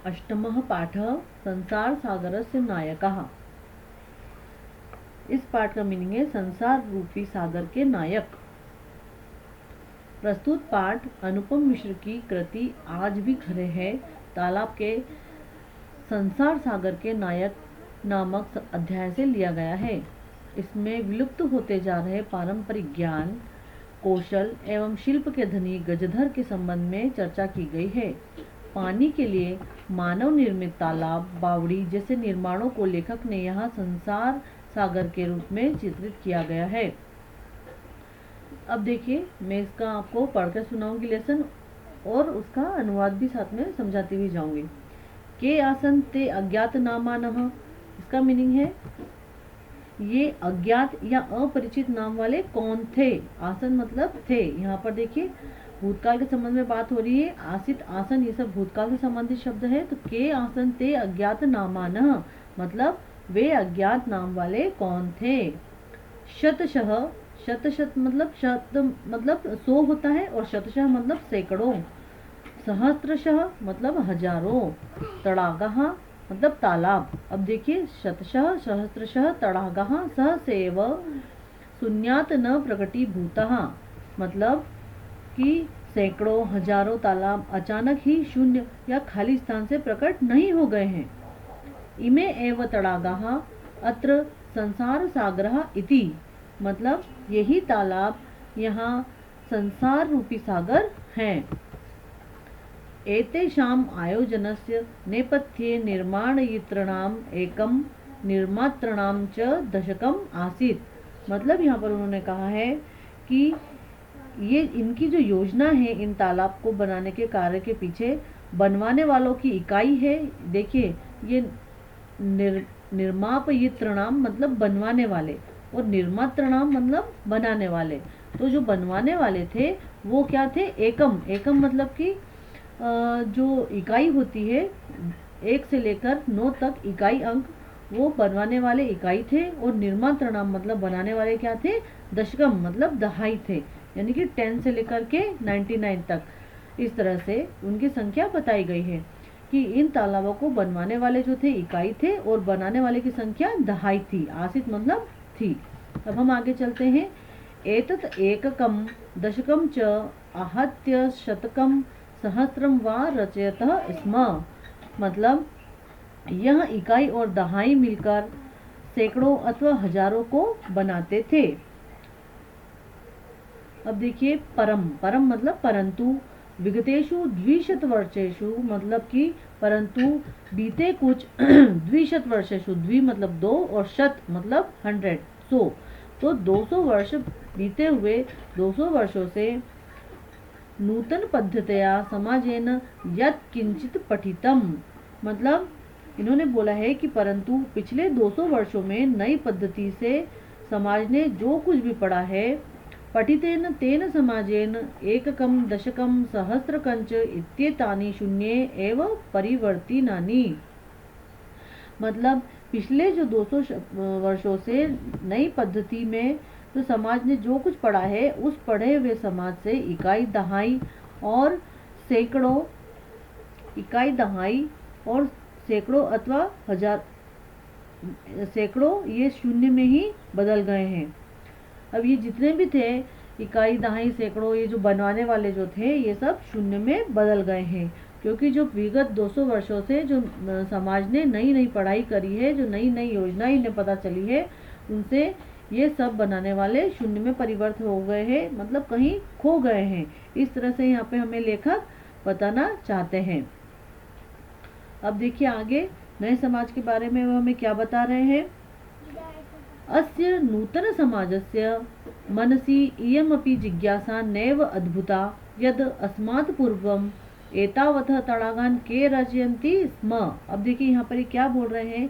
अष्टमः पाठः संसार सागरस्य नायकः। इस पाठ का मीनिंग है संसार रूपी सागर के नायक। प्रस्तुत पाठ अनुपम मिश्र की कृति आज भी खड़े है तालाब के संसार सागर के नायक नामक अध्याय से लिया गया है। इसमें विलुप्त होते जा रहे पारंपरिक ज्ञान, कौशल एवं शिल्प के धनी गजधर के संबंध में चर्चा की गई है। पानी के लिए मानव निर्मित तालाब, बावड़ी जैसे निर्माणों को लेखक ने यहाँ संसार सागर के रूप में चित्रित किया गया है। अब देखिए, मैं इसका आपको पढ़कर सुनाऊंगी लेसन और उसका अनुवाद भी साथ में समझाती हुई जाऊंगी। के आसन ते अज्ञात नामानः, इसका मीनिंग है ये अज्ञात या अपरिचित नाम वाले कौन थे। आसन मतलब थे। यहाँ पर देखिए भूतकाल के संबंध में बात हो रही है। आसित, आसन ये सब भूतकाल से संबंधित शब्द है। तो के आसन ते अज्ञात नामानः मतलब वे अज्ञात नाम वाले कौन थे। शतशः, शत मतलब शत मतलब 100 होता है और शतशः मतलब सैकड़ों। सहस्त्रशः मतलब हजारों। तड़ागः मतलब तालाब। अब देखिए शतशः सहस्त्रशः तड़ागः सहसेव शून्यात् न प्रकटीभूतः मतलब कि सैकड़ों हजारों तालाब अचानक ही शून्य या खाली स्थान से प्रकट नहीं हो गए हैं। इमे एव तड़ागः अत्र संसार सागरः इति मतलब यही तालाब यहाँ संसार रूपी सागर हैं। एतेषाम् आयोजनस्य नेपथ्ये निर्माणयितॄणाम् एकं निर्मातॄणां च दशकम् आसीत् मतलब यहाँ पर उन्होंने कहा है कि ये इनकी जो योजना है इन तालाब को बनाने के कार्य के पीछे बनवाने वालों की इकाई है। देखिए ये निर्मापयितॄणाम मतलब बनवाने वाले और निर्मातॄणाम मतलब बनाने वाले। तो जो बनवाने वाले थे वो क्या थे, एकम। एकम मतलब कि जो इकाई होती है 1 से लेकर 9 तक इकाई अंक, वो बनवाने वाले इकाई थे। और निर्मातृणाम मतलब बनाने वाले क्या थे, दशकम मतलब दहाई थे, यानी कि 10 से लेकर के 99 तक। इस तरह से उनकी संख्या बताई गई है कि इन तालाबों को बनवाने वाले जो थे इकाई थे और बनाने वाले की संख्या दहाई थी। आसित मतलब थी। अब हम आगे चलते हैं। एतत् एककम दशकम च आहत्य शतकम सहस्त्रम वा रचयतः स्म मतलब यह इकाई और दहाई मिलकर सैकड़ों अथवा हजारों को बनाते थे। अब देखिए परम, परम मतलब परंतु, विगतेषु द्विशत वर्षेषु मतलब कि परंतु बीते कुछ द्विशत वर्षेषु, द्वि मतलब 2 और शत मतलब 100 100, तो 200 वर्ष बीते हुए 200 वर्षों से नूतन पद्धतिया समाजेन यत् किंचित पठितम मतलब इन्होंने बोला है कि परंतु पिछले 200 वर्षों में नई पद्धति से समाज ने जो कुछ भी पढ़ा है, पठितेन तेन समाजेन एककम दशकम सहस्त्रकंच इत्येतानि शून्ये एव परिवर्तिनानि मतलब पिछले जो 200 वर्षों से नई पद्धति में तो समाज ने जो कुछ पढ़ा है उस पढ़े हुए समाज से इकाई दहाई और सैकड़ों, इकाई दहाई और सैकड़ों अथवा हजार, सैकड़ों ये शून्य में ही बदल गए हैं। अब ये जितने भी थे इकाई दहाई सैकड़ों, ये जो बनवाने वाले जो थे ये सब शून्य में बदल गए हैं, क्योंकि जो विगत 200 वर्षों से जो समाज ने नई नई पढ़ाई करी है, जो नई नई योजना इन्हें पता चली है, उनसे ये सब बनाने वाले शून्य में परिवर्तित हो गए हैं, मतलब कहीं खो गए हैं। इस तरह से यहाँ पे हमें लेखक बताना चाहते हैं। अब देखिए आगे नए समाज के बारे में वो हमें क्या बता रहे हैं। अस्य नूतन समाजस्य मनसि इयमपि जिज्ञासा नैव अद्भुता यद अस्मात् पूर्वम एतावतः तड़ागान के रचयन्ति स्म। अब देखिए यहाँ पर क्या बोल रहे हैं,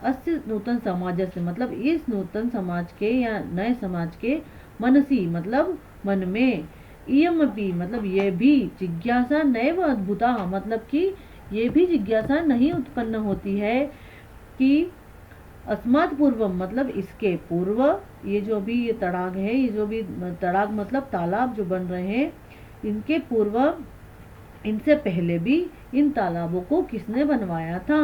अस्य नूतन समाज से मतलब इस नूतन समाज के या नए समाज के मनसी मतलब मन में, इयमपि मतलब ये भी, जिज्ञासा नैव अद्भुता मतलब कि ये भी जिज्ञासा नहीं उत्पन्न होती है कि अस्मात् पूर्वम मतलब इसके पूर्व, ये जो भी ये तड़ाग है, ये जो भी तड़ाग मतलब तालाब जो बन रहे हैं, इनके पूर्व इनसे पहले भी इन तालाबों को किसने बनवाया था?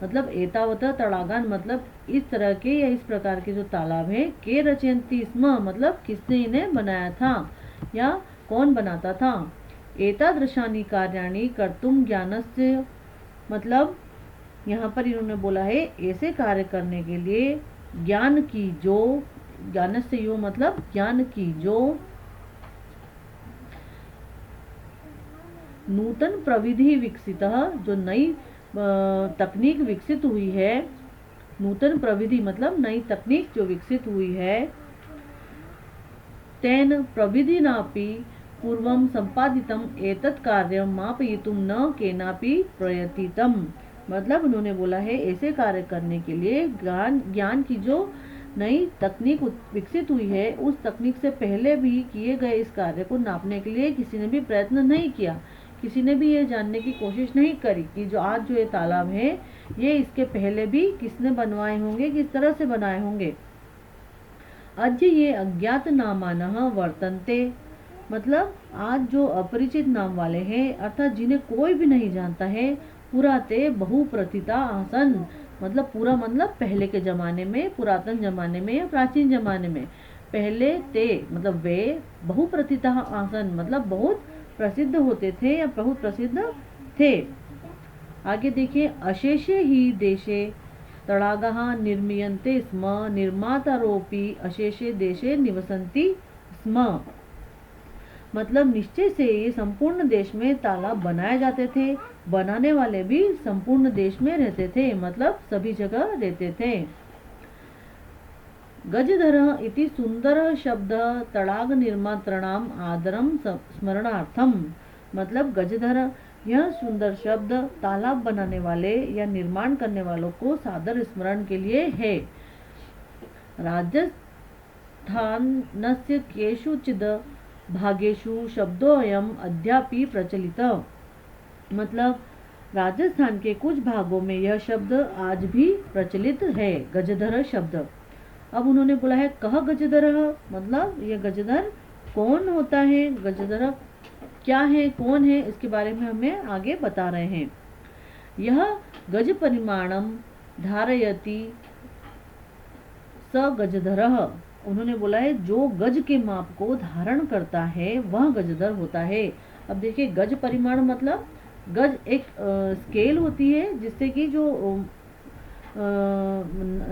मतलब एतावत तड़ागान मतलब इस तरह के या इस प्रकार के जो तालाब हैं के रचयन्ति स्म मतलब किसने इन्हें बनाया था या कौन बनाता था? एतादृशानि कार्याणि कर्तुम ज्ञानस्य मतलब यहाँ पर इन्होंने बोला है ऐसे कार्य करने के लिए ज्ञान की जो ज्ञानस्य यो मतलब ज्ञान की जो नूतन प्रविधि विकसित जो नई तकनीक विकसित हुई है, नूतन प्रविधि मतलब नई तकनीक जो विकसित हुई है, तेन प्रविधिनापि पूर्वं संपादितम एतत् कार्यं मापयितुं न केनापि प्रयतितम मतलब उन्होंने बोला है ऐसे कार्य करने के लिए ज्ञान की जो नई तकनीक विकसित हुई है उस तकनीक से पहले भी किए गए इस कार्य को नापने के लिए किसी ने भी प्रयत्न नहीं किया, किसी ने भी ये जानने की कोशिश नहीं करी कि जो आज जो ये तालाब है ये इसके पहले भी किसने बनवाए होंगे, किस तरह से बनाए होंगे। अद्य ये अज्ञात नामानः वर्तन्ते मतलब आज जो अपरिचित नाम वाले हैं अर्थात जिन्हें कोई भी नहीं जानता है, पुराते बहुप्रथिता आसन मतलब पूरा मतलब पहले के जमाने में, पुरातन जमाने में या प्राचीन जमाने में, पहले ते मतलब वे बहुप्रथिता आसन मतलब बहुत प्रसिद्ध होते थे या बहुत प्रसिद्ध थे। आगे देखिए अशेषे ही देशे तड़ागः निर्मीयन्ते स्म निर्मातारोपि अशेषे देशे निवसन्ति स्म मतलब निश्चय से ये संपूर्ण देश में तालाब बनाए जाते थे, बनाने वाले भी संपूर्ण देश में रहते थे मतलब सभी जगह रहते थे। गजधर इति सुंदर शब्द तड़ाग निर्मातृणाम आदरम स्मरणार्थम मतलब गजधर यह सुंदर शब्द तालाब बनाने वाले या निर्माण करने वालों को सादर स्मरण के लिए है। राजस्थानस्य केषुचिद् भागेषु शब्दोऽयम् अद्यापि प्रचलित मतलब राजस्थान के कुछ भागों में यह शब्द आज भी प्रचलित है, गजधर शब्द। अब उन्होंने बोला है कह गजधर मतलब ये गजधर कौन होता है, गजधर क्या है, कौन है, इसके बारे में हमें आगे बता रहे हैं। यह गज परिमाणम धारयति स गजधर उन्होंने बोला है जो गज के माप को धारण करता है वह गजधर होता है। अब देखिए गज परिमाण मतलब गज एक स्केल होती है जिससे कि जो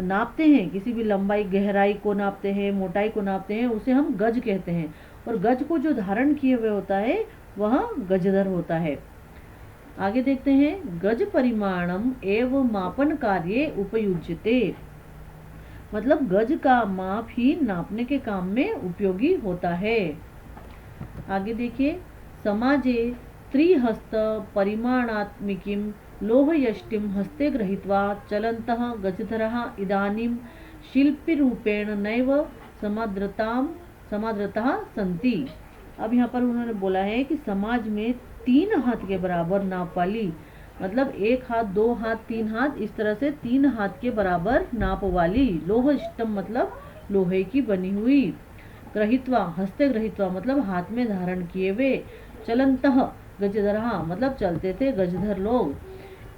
नापते हैं, किसी भी लंबाई गहराई को नापते हैं, मोटाई को नापते हैं, उसे हम गज कहते हैं और गज को जो धारण किए हुए होता है वह गजधर होता है। आगे देखते हैं गज परिमाणम एवं मापन कार्ये उपयुज्यते मतलब गज का माप ही नापने के काम में उपयोगी होता है। आगे देखिए समाजे त्रिहस्त परिमाणात्मिकीं लोहयष्टिं हस्ते गृहीत्वा चलन्तः गजधरः इदानीं शिल्पीरूपेण नैव समादृताः सन्ति। अब यहाँ पर उन्होंने बोला है कि समाज में 3 हाथ के बराबर नाप वाली मतलब 1 हाथ 2 हाथ 3 हाथ इस तरह से 3 हाथ के बराबर नाप वाली लोहष्टम मतलब लोहे की बनी हुई, ग्रहित्वा हस्ते ग्रहित्वा मतलब हाथ में धारण किए हुए, चलंतः गजधरः मतलब चलते थे गजधर लोग,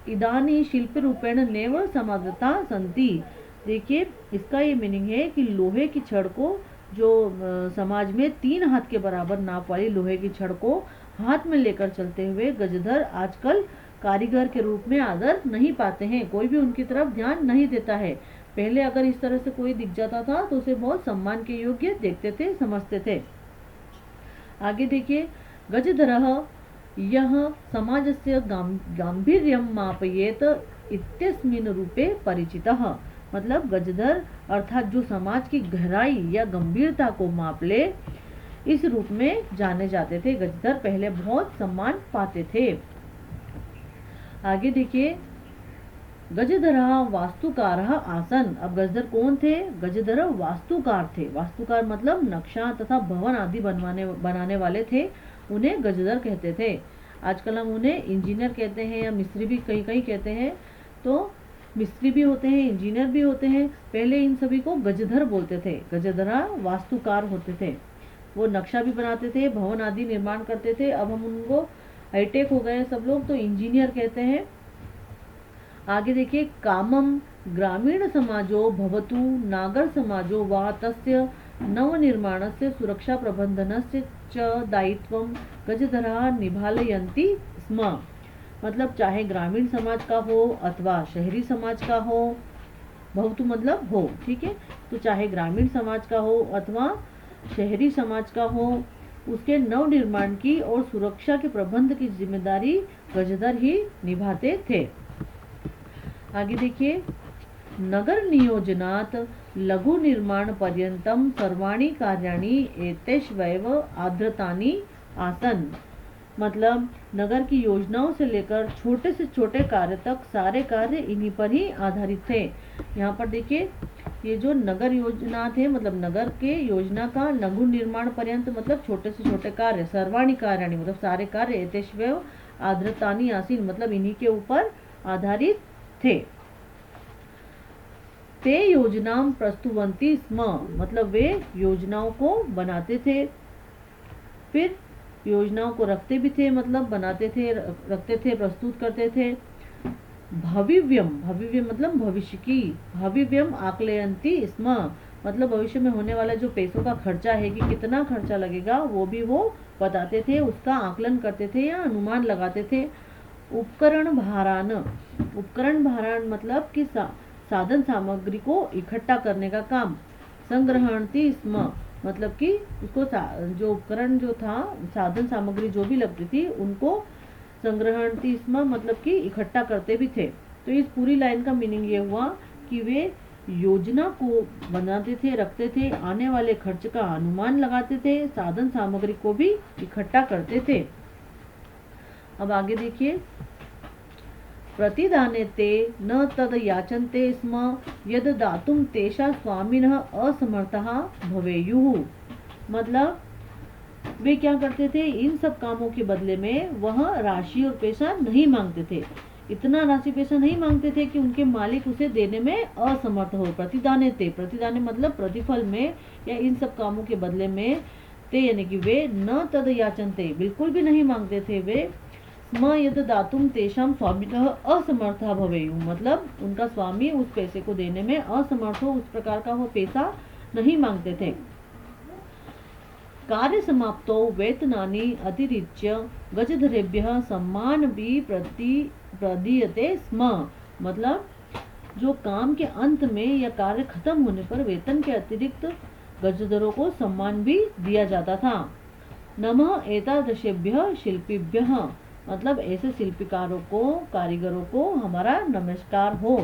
इदानी शिल्प रूपेण नैव समादृता संति। देखिए इसका ये मीनिंग है कि लोहे की छड़ को जो समाज में 3 हाथ के बराबर नाप वाली लोहे की छड़ को हाथ में लेकर चलते हुए गजधर आजकल कारीगर के रूप में आदर नहीं पाते हैं, कोई भी उनकी तरफ ध्यान नहीं देता है। पहले अगर इस तरह से कोई दिख जाता था तो उसे बहुत सम्मान के योग्य देखते थे, समझते थे। आगे देखिए गजधरः यह समाजस्य गांभीर्यं मापयेत इत्यस्मिन् रूपे परिचितः मतलब गजधर अर्थात जो समाज की गहराई या गंभीरता को माप ले इस रूप में जाने जाते थे। गजधर पहले बहुत सम्मान पाते थे। आगे देखिए गजधरः वास्तुकारः आसन। अब गजधर कौन थे? गजधर वास्तुकार थे। वास्तुकार मतलब नक्शा तथा भवन आदि बनाने वाले थे, उन्हें गजधर कहते थे। आजकल हम उन्हें इंजीनियर कहते हैं या मिस्त्री भी कहीं कहीं कहते हैं। तो मिस्त्री भी होते हैं, इंजीनियर भी होते हैं। पहले इन सभी को गजधर बोलते थे। गजधरा वास्तुकार होते थे, वो नक्शा भी बनाते थे, भवन आदि निर्माण करते थे। अब हम उनको हाईटेक हो गए सब लोग तो इंजीनियर कहते हैं। आगे देखिए, कामम ग्रामीण समाजो भवतु नागर समाजो वा तस्य नवनिर्माणस्य सुरक्षा प्रबंधनस्य च दायित्वं गजधराः निभालयन्ति स्म। मतलब चाहे ग्रामीण समाज का हो अथवा शहरी समाज का हो, भवतु मतलब हो, ठीक है, तो चाहे ग्रामीण समाज का हो अथवा शहरी समाज का हो, उसके नवनिर्माण की और सुरक्षा के प्रबंध की जिम्मेदारी गजधर ही निभाते थे। आगे देखिए, नगर नियोजनात् लघु निर्माण पर्यंतम सर्वाणि कार्याणि एतेष्वैव आद्रतानि आसन। मतलब नगर की योजनाओं से लेकर छोटे से छोटे कार्य तक सारे कार्य इन्हीं पर ही आधारित थे। यहाँ पर देखिए, ये जो नगर योजना थे मतलब नगर के योजना का लघु निर्माण पर्यंत मतलब छोटे से छोटे कार्य, सर्वाणि कार्याणि मतलब सारे कार्य, एतेष्वैव आद्रतानि आसीन मतलब इन्हीं के ऊपर आधारित थे। ते योजनाम प्रस्तुवन्ति स्म मतलब वे योजनाओं को बनाते थे, फिर योजनाओं को रखते भी थे मतलब बनाते थे, रखते थे, प्रस्तुत करते थे। भविव्यम, भविव्यम मतलब भविष्य की, भविव्यम आकलयन्ति स्म मतलब भविष्य में होने वाला जो पैसों का खर्चा है कि कितना खर्चा लगेगा वो भी वो बताते थे, उसका आकलन करते थे या अनुमान लगाते थे। उपकरण भारान, उपकरण भारान मतलब कि साधन सामग्री को इकट्ठा करने का काम। संग्रहणति स्म मतलब कि उसको जो उपकरण जो था, साधन सामग्री जो भी लगती थी उनको संग्रहणति स्म मतलब कि इकट्ठा करते भी थे। तो इस पूरी लाइन का मीनिंग ये हुआ कि वे योजना को बनाते थे, रखते थे, आने वाले खर्च का अनुमान लगाते थे, साधन सामग्री को भी इकट्ठा करते थे। अब आगे देखिए, प्रतिदाने ते न तद याचन्ते स्म यद दातुं तेषा स्वामिनः असमर्थः भवेयुः। मतलब वे क्या करते थे, इन सब कामों के बदले में वह राशि और पैसा नहीं मांगते थे, इतना राशि पैसा नहीं मांगते थे कि उनके मालिक उसे देने में असमर्थ हो। प्रतिदाने ते, प्रतिदाने मतलब प्रतिफल में या इन सब कामों के बदले में, ते यानी कि वे, न तद याचन्ते बिल्कुल भी नहीं मांगते थे वे, स्म यद दातुम तेषाम स्वामिनः असमर्थः भवेयुः मतलब उनका स्वामी उस पैसे को देने में असमर्थ हो, उस प्रकार का वो पैसा नहीं मांगते थे। कार्य समाप्तो वेतनानि अतिरिच्य गजधरेभ्यः सम्मानभी प्रदीयते स्म मतलब जो काम के अंत में या कार्य खत्म होने पर वेतन के अतिरिक्त गजधरों को सम्मान भी दिया जाता था। नमः एतादृशेभ्यः शिल्पीभ्यः मतलब ऐसे शिल्पकारों को, कारीगरों को हमारा नमस्कार हो।